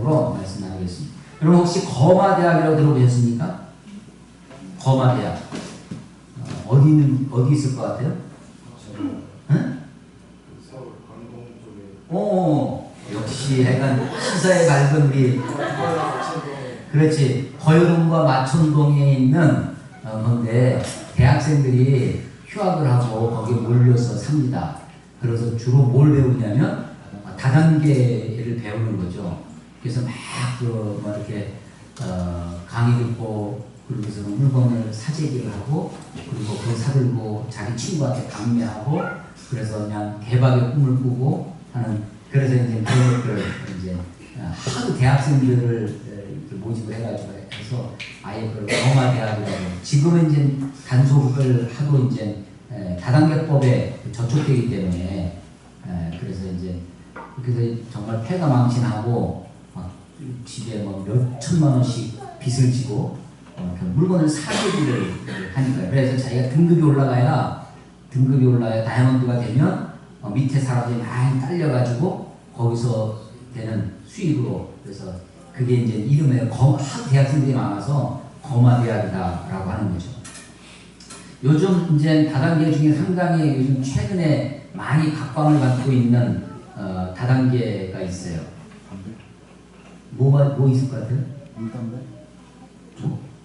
제목으로 말씀 나누겠습니다. 여러분 혹시 거마대학이라고 들어보셨습니까? 거마대학. 어디 있을 것 같아요? 응? 서울 광동 쪽에. 역시 약간 시사에 밝은 우리. 그렇지. 거여동과 마천동에 있는 건데 대학생들이 휴학을 하고 거기에 몰려서 삽니다. 그래서 주로 뭘 배우냐면 다단계를 배우는 거죠. 그래서 막 이렇게 강의 듣고 그러고서 물건을 사재기를 하고 그리고 그걸 사들고 자기 친구한테 강매하고 그래서 그냥 대박의 꿈을 꾸고 하는 그래서 이제 그런 것들을 이제 하도 대학생들을 이렇게 모집을 해가지고 해서 아예 그걸 거마대학이라고 지금은 이제 단속을 하도 이제 다단계법에 저촉되기 때문에 그래서 정말 패가망신하고 막 집에 뭐 몇 천만 원씩 빚을 지고 물건을 사재기를 하니까 그래서 자기가 등급이 올라가야 다이아몬드가 되면 밑에 사람들이 많이 딸려가지고 거기서 되는 수익으로 그래서 그게 이제 이름에 대학생들이 많아서 거마대학이다라고 하는 거죠. 요즘 이제 다단계 중에 상당히 요즘 최근에 많이 각광을 받고 있는 다단계가 있어요. 뭐 있을 것 같아요? 물담배?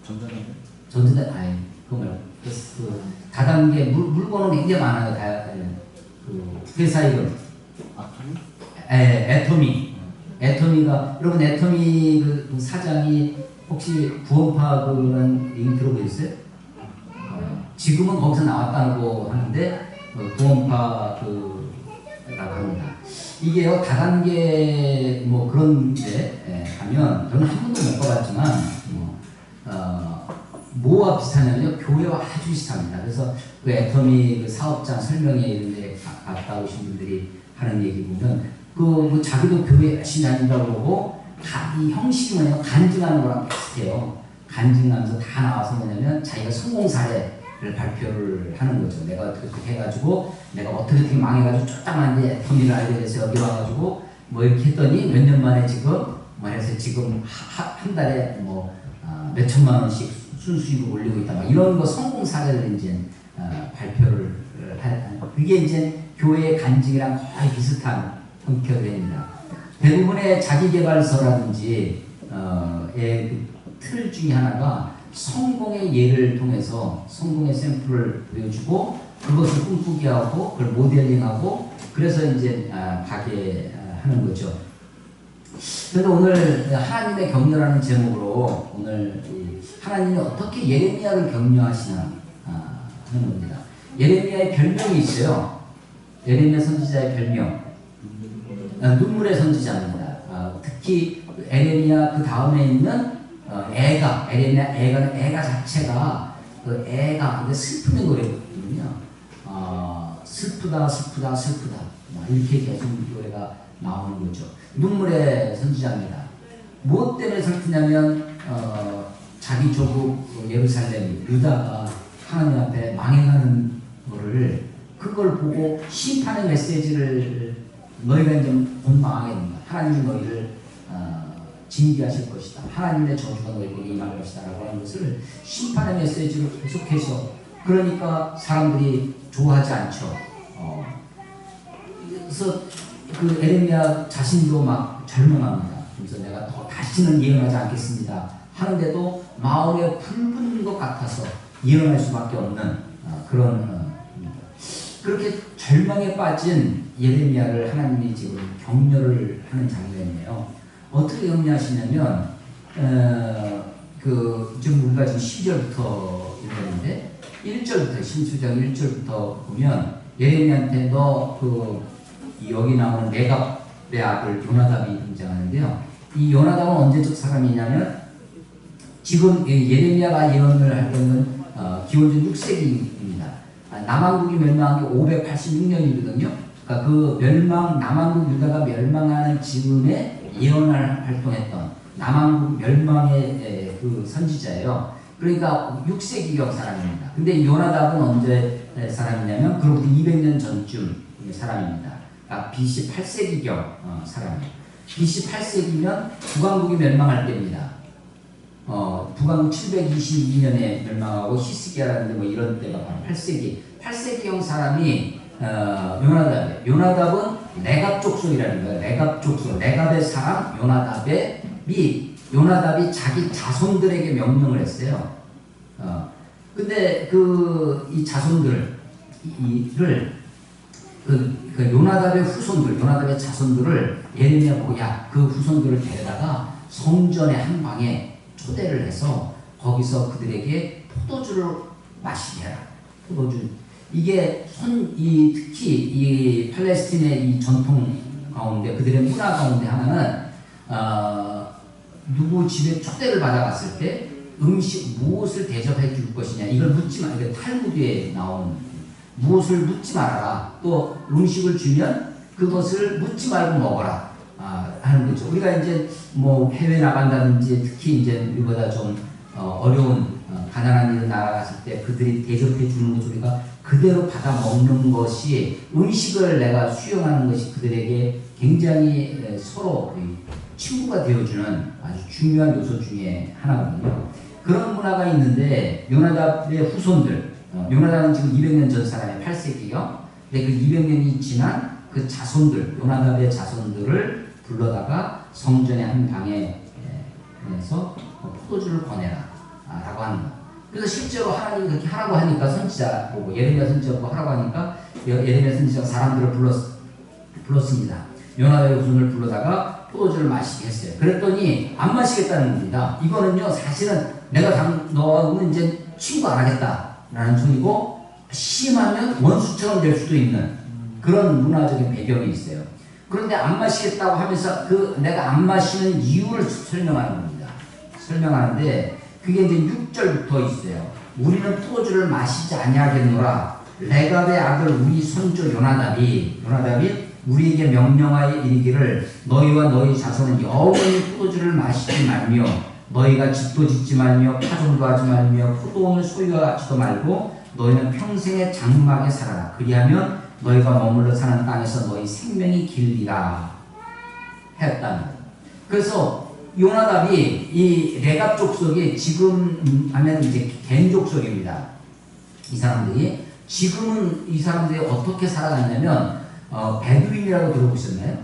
전자담배? 전자담배? 아니 그거 말고 그 다단계 물건은 굉장히 많아요. 그 회사 이름. 애터미. 애터미가 여러분 애터미 그 사장이 혹시 구원파 그런 얘기 들어보셨어요? 지금은 거기서 나왔다고 하는데 구원파 라고 합니다. 이게요 다단계 뭐 그런데 가면 저는 한 번도 못 가봤지만 뭐와 비슷하냐면요 교회와 아주 비슷합니다. 그래서 그 애터미 그 사업장 설명회 이런데 갔다 오신 분들이 하는 얘기 보면 그 자기도 교회 열심히 다닌다고 그러고 이 형식이 뭐냐면 간증하는 거랑 비슷해요. 간증하면서 다 나와서 뭐냐면 자기가 성공 사례를 발표를 하는 거죠. 내가 어떻게 해가지고 내가 어떻게 망해가지고 쫓아만데 애터미를 알게 돼서 여기 와가지고 뭐 이렇게 했더니 몇 년 만에 지금 해서 지금 한 달에 뭐 몇 천만 원씩 순수익을 올리고 있다. 막 이런 거 성공 사례를 이제 발표를 그게 이제 교회의 간증이랑 거의 비슷한 형태입니다. 대부분의 자기개발서라든지 그 틀 중에 하나가 성공의 예를 통해서 성공의 샘플을 보여주고 그것을 꿈꾸게 하고 그걸 모델링하고 그래서 이제 가게 하는 거죠. 그런데 오늘 하나님의 격려라는 제목으로 오늘 하나님이 어떻게 예레미야를 격려하시나 하는 겁니다. 예레미야의 별명이 있어요. 예레미야 선지자의 별명. 눈물의 선지자입니다. 특히 예레미야 그 다음에 있는 예레미야 애가 자체가 그 애가 근데 슬픔의 노래거든요. 슬프다 이렇게 계속 노래가 나오는 거죠. 눈물의 선지자입니다. 무엇 때문에 슬프냐면 자기 조국 예루살렘 유다가 하나님 앞에 망해가는 거를 그걸 보고 심판의 메시지를 너희가 이제 곧 망하게 된다. 하나님이 너희를 징계하실 것이다. 하나님의 저주가 너희에게 임할 것이다. 라고 하는 것을 심판의 메시지로 계속해서 그러니까 사람들이 좋아하지 않죠. 그래서 그 예레미야 자신도 막 절망합니다. 그래서 내가 다시는 예언하지 않겠습니다. 하는데도 마음에 불붙는 것 같아서 예언할 수밖에 없는 그런 그렇게 절망에 빠진 예레미야를 하나님이 지금 격려를 하는 장면이에요. 어떻게 격려하시냐면 지금 우리가 지금 10절부터 읽었는데 1절부터 신수장 1절부터 보면 예레미야한테 여기 나오는 레갑의 아들 요나답이 등장하는데요. 이 요나답은 언제적 사람이냐면 지금 예레미야가 예언을 할 때는 기원전 6세기입니다. 남왕국이 멸망한 게 586년이거든요. 그러니까 그 남왕국 유다가 멸망하는 즈음에 예언을 활동했던 남왕국 멸망의 그 선지자예요. 그러니까 6세기경 사람입니다. 근데 요나답은 언제 사람이냐면 그로부터 200년 전쯤 사람입니다. BC 8세기경 사람이에요. BC 8세기면 북왕국이 멸망할 때입니다. 북왕국 722년에 멸망하고 히스기야라는 뭐 이런 때가 바로 8세기. 8세기형 사람이 요나답이에요. 요나답은 레갑 족속이라는 거예요. 레갑 족속. 레갑의 사람 요나답이 자기 자손들에게 명령을 했어요. 근데 이 자손들을 요나답의 후손들, 요나답의 자손들을 예레미야 보고 그 후손들을 데려다가 성전의 한 방에 초대를 해서 거기서 그들에게 포도주를 마시게 해라. 포도주. 이게 특히 이 팔레스틴의 이 전통 가운데 그들의 문화 가운데 하나는 누구 집에 초대를 받아갔을 때 음식 무엇을 대접해 줄 것이냐 이걸 묻지 마. 이게 탈무드에 나온 무엇을 묻지 말아라. 또 음식을 주면 그것을 묻지 말고 먹어라. 하는 거죠. 우리가 이제 뭐 해외 나간다든지 특히 이제 우리보다 좀 어려운 가난한 이런 나라 갔을 때 그들이 대접해 주는 것을 우리가 그대로 받아 먹는 것이 음식을 내가 수용하는 것이 그들에게 굉장히 서로 친구가 되어주는 아주 중요한 요소 중에 하나거든요. 그런 문화가 있는데 요나답의 후손들, 요나답은 지금 200년 전 사람의 8세기요. 근데 그 200년이 지난 그 자손들, 요나답의 자손들을 불러다가 성전의 한 방에서 포도주를 권해라 라고 하는 거예요. 그래서 실제로 하나님이 그렇게 하라고 하니까 선지자 보고 예레미야 선지자 보고 하라고 하니까 예레미야 선지자가 사람들을 불렀습니다. 요나답의 후손을 불러다가 포도주를 마시게 했어요. 그랬더니 안 마시겠다는 겁니다. 이거는요 사실은 내가 너하고는 이제 친구 안 하겠다라는 소리고 심하면 원수처럼 될 수도 있는 그런 문화적인 배경이 있어요. 그런데 안 마시겠다고 하면서 내가 안 마시는 이유를 설명하는 겁니다. 설명하는데 그게 이제 6절부터 있어요. 우리는 포도주를 마시지 아니하겠노라. 레갑의 아들 우리 손주 요나답이 우리에게 명령하여 이르기를 너희와 너희 자손은 영원히 포도주를 마시지 말며 너희가 집도 짓지 말며 파종도 하지 말며 포도원을 소유하지도 말고 너희는 평생의 장막에 살아라. 그리하면 너희가 머물러 사는 땅에서 너희 생명이 길리라 했다는 거예요. 그래서 요나답이 이 레갑 족속이 지금 하면 이제 겐 족속입니다. 이 사람들이 지금은 이 사람들이 어떻게 살아갔냐면 베두인이라고 들어보셨나요?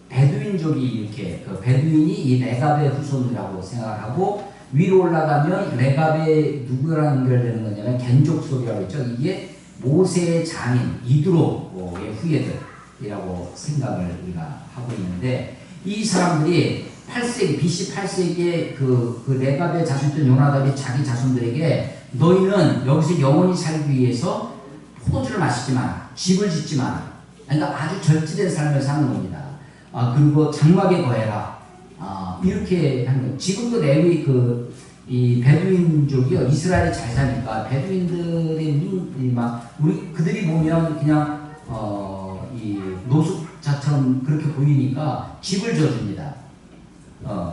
베두인족이 이렇게 베두인이 이 레갑의 후손이라고 생각하고 위로 올라가면 레갑의 누구랑 연결되는 거냐면 겐 족속이라고 했죠. 이게 모세의 장인 이드로의 후예들이라고 생각을 우리가 하고 있는데 이 사람들이 8세기 BC 8세기에 그 레갑의 자손들 요나답이 자기 자손들에게 너희는 여기서 영원히 살기 위해서 포도주를 마시지 마라. 집을 짓지 마라. 그러니까 아주 절제된 삶을 사는 겁니다. 그리고 장막에 거해라. 이렇게 하는 거예요. 지금도 레위 이 베두인족이요 이스라엘이 잘 사니까 베두인들이 그들이 보면 그냥 이 노숙자처럼 그렇게 보이니까 집을 져줍니다.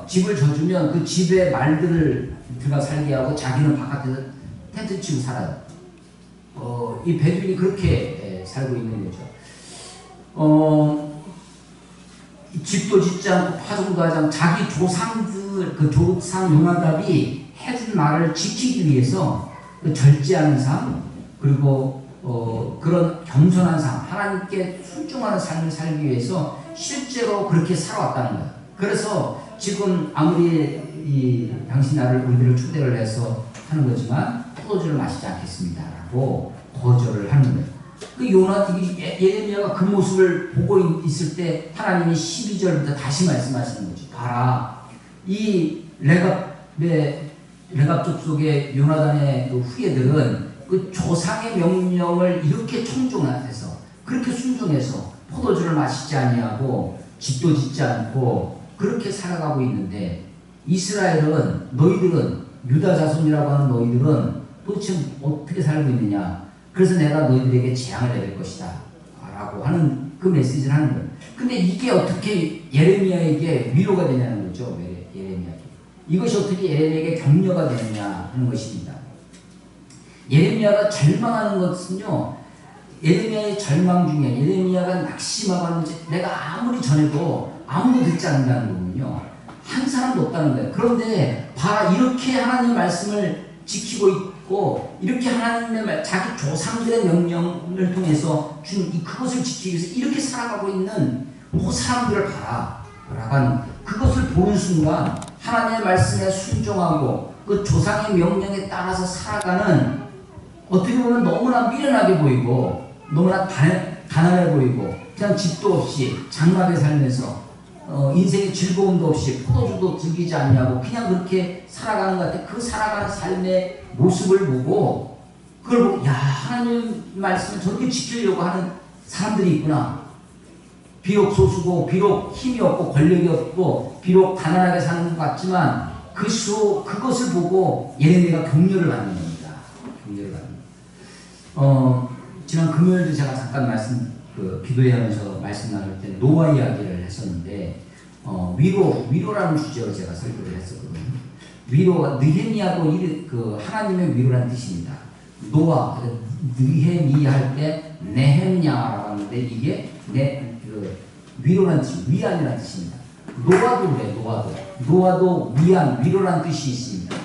집을 져주면 그 집에 말들을 들어가 살게 하고 자기는 바깥에서 텐트 치고 살아요. 이 베두인이 그렇게 살고 있는 거죠. 집도 짓지 않고 파종도 하지 않고 자기 조상들 그 조상 요나답이 해준 말을 지키기 위해서 그 절제하는 삶 그리고 그런 겸손한 삶 하나님께 순종하는 삶을 살기 위해서 실제로 그렇게 살아왔다는 거예요. 그래서 지금 아무리 당신 나를 우리들을 초대를 해서 하는 거지만 포도주를 마시지 않겠습니다라고 거절을 하는 거예요. 예레미야가 그 모습을 보고 있을 때 하나님이 12절부터 다시 말씀하시는 거죠. 봐라, 이 레갑 족속의 요나단의 그 후예들은 그 조상의 명령을 이렇게 청종해서 그렇게 순종해서 포도주를 마시지 아니하고 집도 짓지 않고 그렇게 살아가고 있는데 이스라엘은 너희들은 유다 자손이라고 하는 너희들은 도대체 어떻게 살고 있느냐. 그래서 내가 너희들에게 재앙을 내릴 것이다 라고 하는 그 메시지를 하는 거예요. 근데 이게 어떻게 예레미야에게 위로가 되냐는 거죠. 예레미야에게. 이것이 어떻게 예레미야에게 격려가 되느냐 하는 것입니다. 예레미야가 절망하는 것은요. 예레미야의 절망 중에 예레미야가 낙심하고 하는지 내가 아무리 전해도 아무도 듣지 않는다는 거군요. 한 사람도 없다는 거예요. 그런데 봐, 이렇게 하나님의 말씀을 지키고 있고 이렇게 하나님의 자기 조상들의 명령을 통해서 준 그것을 지키기 위해서 이렇게 살아가고 있는 그 사람들을 봐라. 라간 그것을 보는 순간 하나님의 말씀에 순종하고 그 조상의 명령에 따라서 살아가는 어떻게 보면 너무나 미련하게 보이고 너무나 가난해 보이고 그냥 집도 없이 장막에 살면서 인생의 즐거움도 없이 포도주도 즐기지 않냐고 그냥 그렇게 살아가는 것 같아. 그 살아가는 삶의 모습을 보고 그걸 보고 야, 하나님 말씀을 저렇게 지키려고 하는 사람들이 있구나. 비록 소수고 비록 힘이 없고 권력이 없고 비록 가난하게 사는 것 같지만 그것을 보고 예레미야가 격려를 받는 겁니다. 격려를 받는 겁니다. 지난 금요일도 제가 잠깐 기도회하면서 말씀 나눌 때 노아 이야기를 했었는데 위로라는 주제로 제가 설교를 했었거든요. 위로가 느헤미야도 하나님의 위로라는 뜻입니다. 노아 느헤미야 할 때 네헤미야라고 하는데 이게 위로라는 뜻, 위안이라는 뜻입니다. 노아도 그래, 노아도 위안, 위로라는 뜻이 있습니다.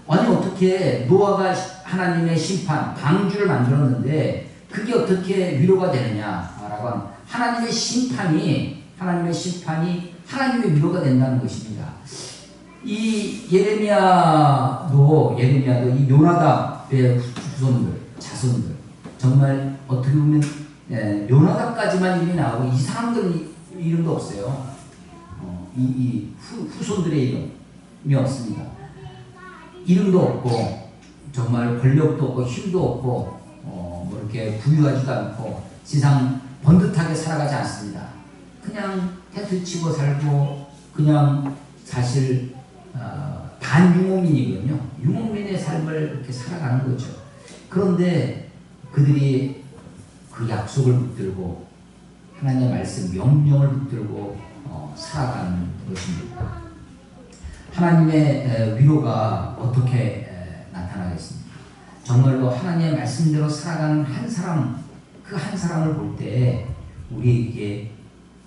아니 어떻게 노아가 하나님의 심판, 방주를 만들었는데 그게 어떻게 위로가 되느냐라고 하는 하나님의 심판이 하나님의 위로가 된다는 것입니다. 이 예레미야도 이 요나답의 후손들, 자손들 정말 어떻게 보면 요나답까지만 이름이 나오고 이 사람들은 이름도 없어요. 이 후손들의 이름이 없습니다. 이름도 없고 정말 권력도 없고 힘도 없고 뭐 이렇게 부유하지도 않고 세상 번듯하게 살아가지 않습니다. 그냥 텐트 치고 살고 그냥 사실 반유목민이거든요. 유목민의 삶을 이렇게 살아가는 거죠. 그런데 그들이 그 약속을 붙들고 하나님의 말씀 명령을 붙들고 살아가는 것입니다. 하나님의 위로가 어떻게 나타나겠습니까? 정말로 하나님의 말씀대로 살아가는 한 사람, 그 한 사람을 볼 때 우리에게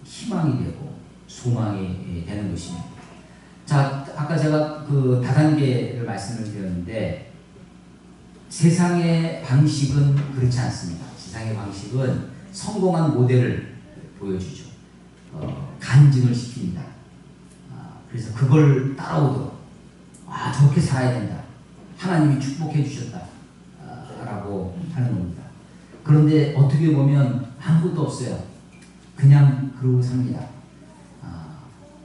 희망이 되고 소망이 되는 것입니다. 자, 아까 제가 그 다단계를 말씀을 드렸는데 세상의 방식은 그렇지 않습니다. 세상의 방식은 성공한 모델을 보여주죠. 간증을 시킵니다. 그래서 그걸 따라오도록 저렇게 살아야 된다. 하나님이 축복해 주셨다. 라고 하는 겁니다. 그런데 어떻게 보면 아무것도 없어요. 그냥 그러고 삽니다.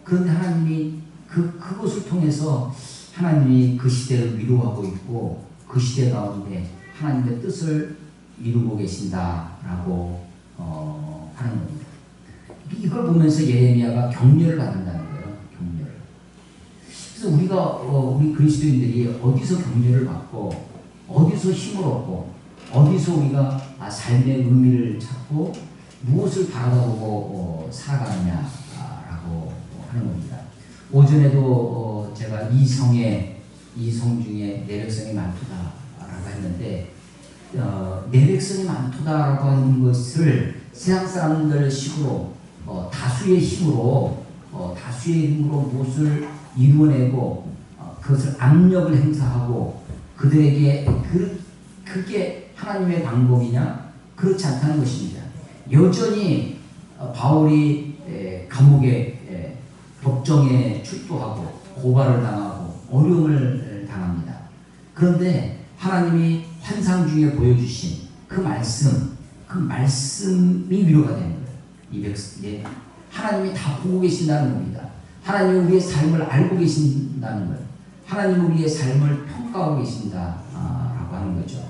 그런데 하나님이 그것을 통해서 하나님이 그 시대를 위로하고 있고 그 시대 가운데 하나님의 뜻을 이루고 계신다라고 하는 겁니다. 이걸 보면서 예레미야가 격려를 받는다는 거예요. 격려를. 그래서 우리 그리스도인들이 어디서 격려를 받고 어디서 힘을 얻고 어디서 우리가 삶의 의미를 찾고 무엇을 바라보고 살아가느냐라고 하는 겁니다. 오전에도 제가 이성 중에 내 백성이 많도다라고 했는데 내 백성이 많도다라고 하는 것을 세상 사람들 식으로 다수의 힘으로 무엇을 이루어내고 그것을 압력을 행사하고 그들에게 그게 하나님의 방법이냐? 그렇지 않다는 것입니다. 여전히 바울이 감옥에 법정에 출두하고 고발을 당하고 어려움을 당합니다. 그런데 하나님이 환상 중에 보여주신 그 말씀이 위로가 되는 거예요. 하나님이 다 보고 계신다는 겁니다. 하나님이 우리의 삶을 알고 계신다는 거예요. 하나님이 우리의 삶을 평가하고 계신다라고 하는 거죠.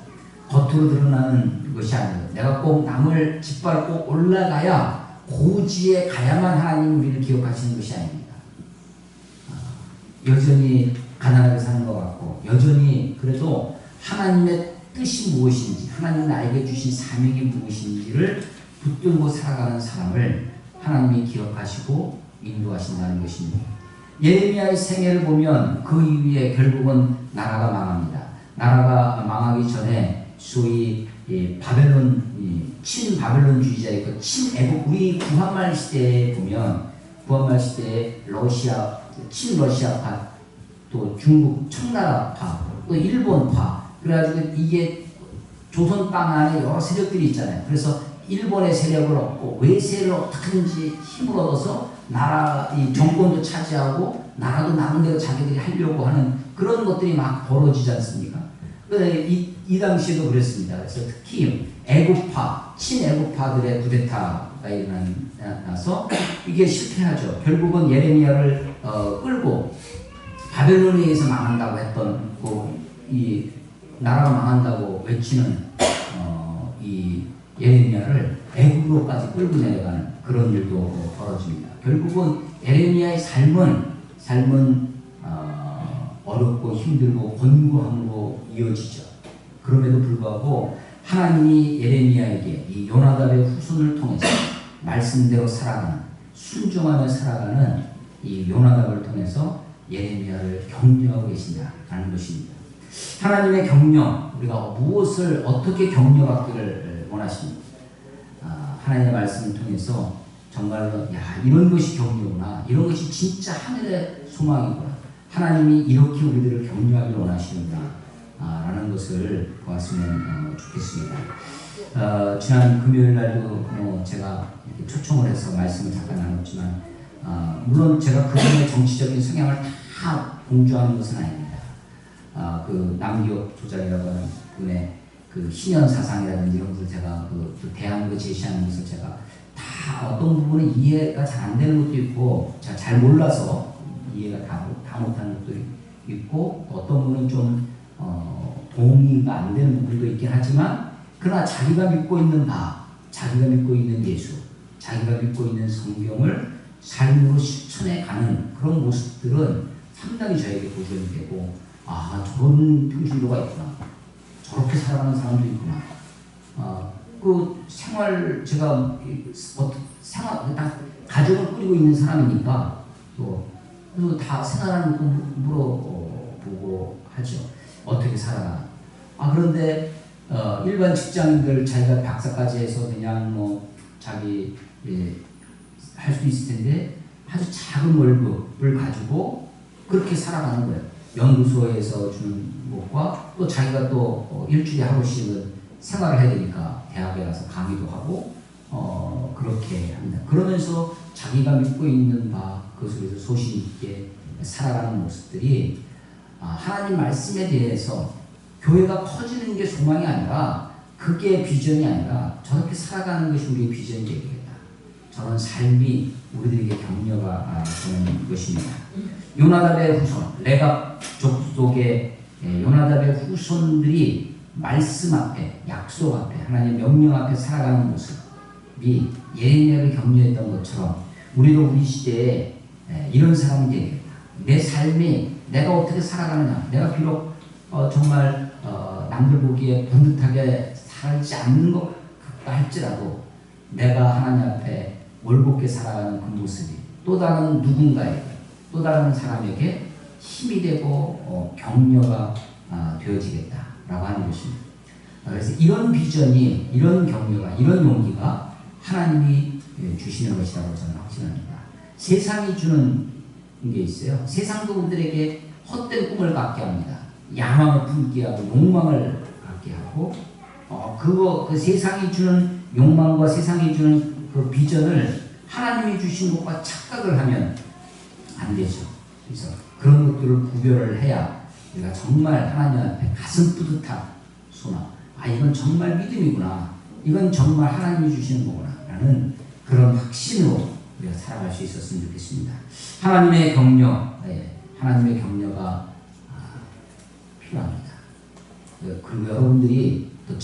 겉으로 드러나는 것이 아니에요. 내가 꼭 남을 짓밟고 올라가야 고지에 가야만 하나님이 우리를 기억하시는 것이 아닙니다. 여전히 가난하게 사는 것 같고 여전히 그래도 하나님의 뜻이 무엇인지 하나님이 나에게 주신 사명이 무엇인지를 붙들고 살아가는 사람을 하나님이 기억하시고 인도하신다는 것입니다. 예레미야의 생애를 보면 그 이후에 결국은 나라가 망합니다. 나라가 망하기 전에 소위 바벨론 친바벨론주의자 있고 친애국 우리 구한말 시대에 보면 구한말 시대에 러시아, 친러시아파, 또 중국 청나라파, 또 일본파, 그래가지고 이게 조선 땅 안에 여러 세력들이 있잖아요. 그래서 일본의 세력을 얻고 외세를 어떻게든지 힘을 얻어서 나라 이 정권도 차지하고 나라도 나름대로 자기들이 하려고 하는 그런 것들이 막 벌어지지 않습니까? 이 당시에도 그랬습니다. 그래서 특히 애국파, 친애국파들의 쿠데타가 일어나서 이게 실패하죠. 결국은 예레미야를 끌고 바벨론에 의해서 망한다고 했던 이 나라가 망한다고 외치는 이 예레미야를 애국으로까지 끌고 내려가는 그런 일도 벌어집니다. 결국은 예레미야의 삶은 어렵고 힘들고 곤고함으로 이어지죠. 그럼에도 불구하고 하나님이 예레미야에게 이 요나답의 후손을 통해서 말씀대로 살아가는, 순종하며 살아가는 이 요나답을 통해서 예레미야를 격려하고 계신다라는 것입니다. 하나님의 격려, 우리가 무엇을 어떻게 격려받기를 원하십니까? 하나님의 말씀을 통해서 정말로 이런 것이 격려구나, 이런 것이 진짜 하늘의 소망이구나, 하나님이 이렇게 우리들을 격려하기를 원하시는구나 라는 것을 보았으면 좋겠습니다. 지난 금요일 날도 제가 이렇게 초청을 해서 말씀을 잠깐 나눴지만 물론 제가 그분의 정치적인 성향을 다 공조하는 것은 아닙니다. 그 남기혁 조장이라고 하는 분의 그 신현 사상이라든지 이런 것을 제가 그 대안으로 제시하는 것을 제가 다 어떤 부분은 이해가 잘 안 되는 것도 있고 제가 잘 몰라서 이해가 다 못하는 것도 있고 어떤 부분은 좀 동의가 안 되는 부분도 있긴 하지만 그러나 자기가 믿고 있는 자기가 믿고 있는 예수, 자기가 믿고 있는 성경을 삶으로 실천해 가는 그런 모습들은 상당히 저에게 도전이 되고 저런 평신도가 있구나, 저렇게 살아가는 사람도 있구나. 그 생활 제가 가족을 꾸리고 있는 사람이니까 그래서 다 생활하는 거 물어보고 하죠. 어떻게 살아가? 그런데 일반 직장인들 자기가 박사까지 해서 그냥 자기 할 수 있을 텐데 아주 작은 월급을 가지고 그렇게 살아가는 거예요. 연구소에서 주는 것과 또 자기가 또 일주일에 하루씩은 생활을 해야 되니까 대학에 가서 강의도 하고 그렇게 합니다. 그러면서 자기가 믿고 있는 그것에서 소신 있게 살아가는 모습들이 하나님 말씀에 대해서 교회가 커지는 게 소망이 아니라 그게 비전이 아니라 저렇게 살아가는 것이 우리의 비전이 되겠다. 저런 삶이 우리들에게 격려가 되는 것입니다. 요나답의 후손, 레갑 족속의 요나답의 후손들이 말씀 앞에, 약속 앞에, 하나님의 명령 앞에 살아가는 모습이 예레미야를 격려했던 것처럼 우리도 우리 시대에 이런 사람이 되겠다. 내 삶이 내가 어떻게 살아가느냐, 내가 비록 정말 남들 보기에 번듯하게 살지 않는 것 같다 할지라도 내가 하나님 앞에 올곧게 살아가는 그 모습이 또 다른 누군가에게, 또 다른 사람에게 힘이 되고 격려가 되어지겠다라고 하는 것입니다. 그래서 이런 비전이, 이런 격려가, 이런 용기가 하나님이 주시는 것이라고 저는 확신합니다. 세상이 주는 게 있어요. 세상도 우리들에게 헛된 꿈을 갖게 합니다. 야망을 품게 하고 욕망을 갖게 하고 그 세상이 주는 욕망과 세상이 주는 그 비전을 하나님이 주신 것과 착각을 하면 안 되죠. 그래서 그런 것들을 구별을 해야 우리가 정말 하나님 앞에 가슴 뿌듯한 소망, 이건 정말 믿음이구나, 이건 정말 하나님이 주시는 거구나 라는 그런 확신으로 우리가 살아갈 수 있었으면 좋겠습니다. 하나님의 격려, 하나님의 격려가 필요합니다. 그리고 여러분들이 또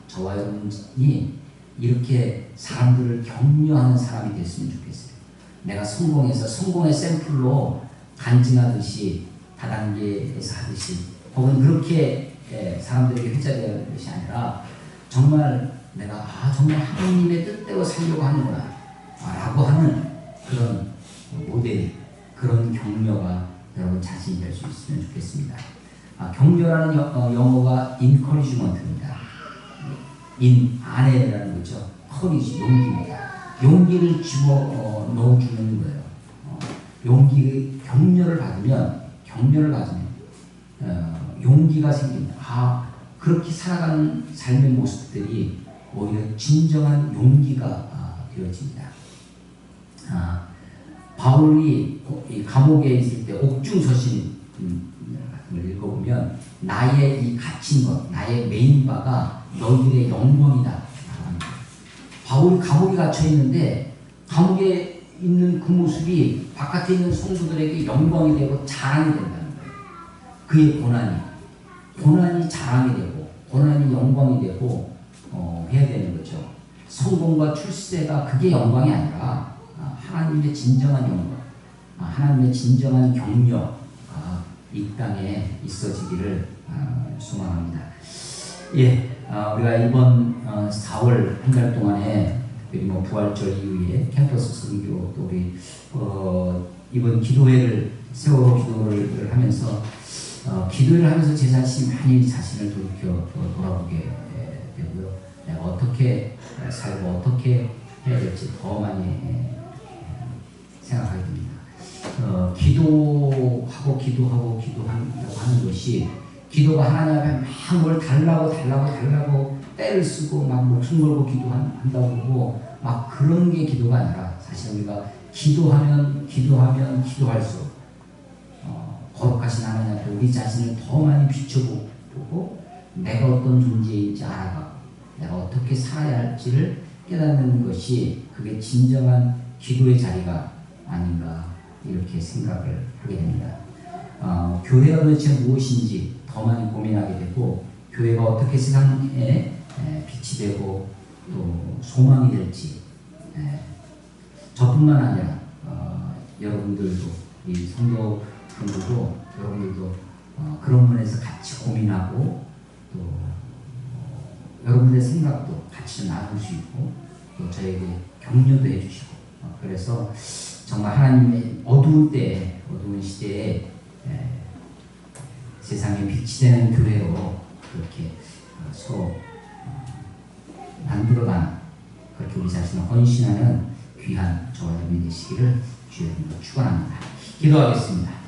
저와 여러분이 이렇게 사람들을 격려하는 사람이 됐으면 좋겠어요. 내가 성공해서 성공의 샘플로 간증하듯이 다단계에서 하듯이 혹은 그렇게 사람들에게 회자되는 것이 아니라 정말 내가 정말 하나님의 뜻대로 살려고 하는구나 라고 하는 그런 모델, 그런 격려가 여러분 자신이 될 수 있으면 좋겠습니다. 격려라는 영어가 encouragement입니다. 안에라는 거죠. 커리지, 용기입니다. 용기를 집어 넣어주는 거예요. 격려를 받으면 용기가 생깁니다. 그렇게 살아가는 삶의 모습들이 오히려 진정한 용기가 되어집니다. 바울이 감옥에 있을 때 옥중서신 같은 걸 읽어보면 나의 이 갇힌 것, 나의 메인바가 너희들의 영광이다. 바울이 감옥에 갇혀 있는데 감옥에 있는 그 모습이 바깥에 있는 성도들에게 영광이 되고 자랑이 된다는 거예요. 그의 고난이 자랑이 되고 고난이 영광이 되고 해야 되는 거죠. 성공과 출세가 그게 영광이 아니라 하나님의 진정한 영광, 하나님의 진정한 격려가 이 땅에 있어지기를 소망합니다. 우리가 이번 4월 한 달 동안에 특별히 부활절 이후에 캠퍼스 선교 또 우리 이번 기도회를 세월호 기도를 하면서 기도를 하면서 제 자신을 돌아보게 되고요. 내가 어떻게 살고 어떻게 해야 될지 더 많이 생각하게 됩니다. 기도한다고 하는 것이 기도가 하나님 앞에 막 뭘 달라고 때를 쓰고 막 목숨 걸고 기도한다고 하고 막 그런 게 기도가 아니라 사실 우리가 기도할수록 거룩하신 하나님 앞에 우리 자신을 더 많이 비춰보고 내가 어떤 존재인지 알아가고 내가 어떻게 살아야 할지를 깨닫는 것이 그게 진정한 기도의 자리가 아닌가 이렇게 생각을 하게 됩니다. 교회가 도대체 무엇인지 더 많이 고민하게 되고 교회가 어떻게 세상에 빛이 되고 또 소망이 될지 저뿐만 아니라 여러분들도 이 성도분들도 여러분들도 그런 면에서 같이 고민하고 또 여러분들의 생각도 같이 좀 나눌 수 있고 또 저에게 격려도 해주시고 그래서 정말 하나님의 어두운 시대에 세상에 빛이 되는 교회로 그렇게 서로 만들어가는 그렇게 우리 자신을 헌신하는 귀한 저와 여러분이 되시기를 주의 이름으로 축원합니다. 기도하겠습니다.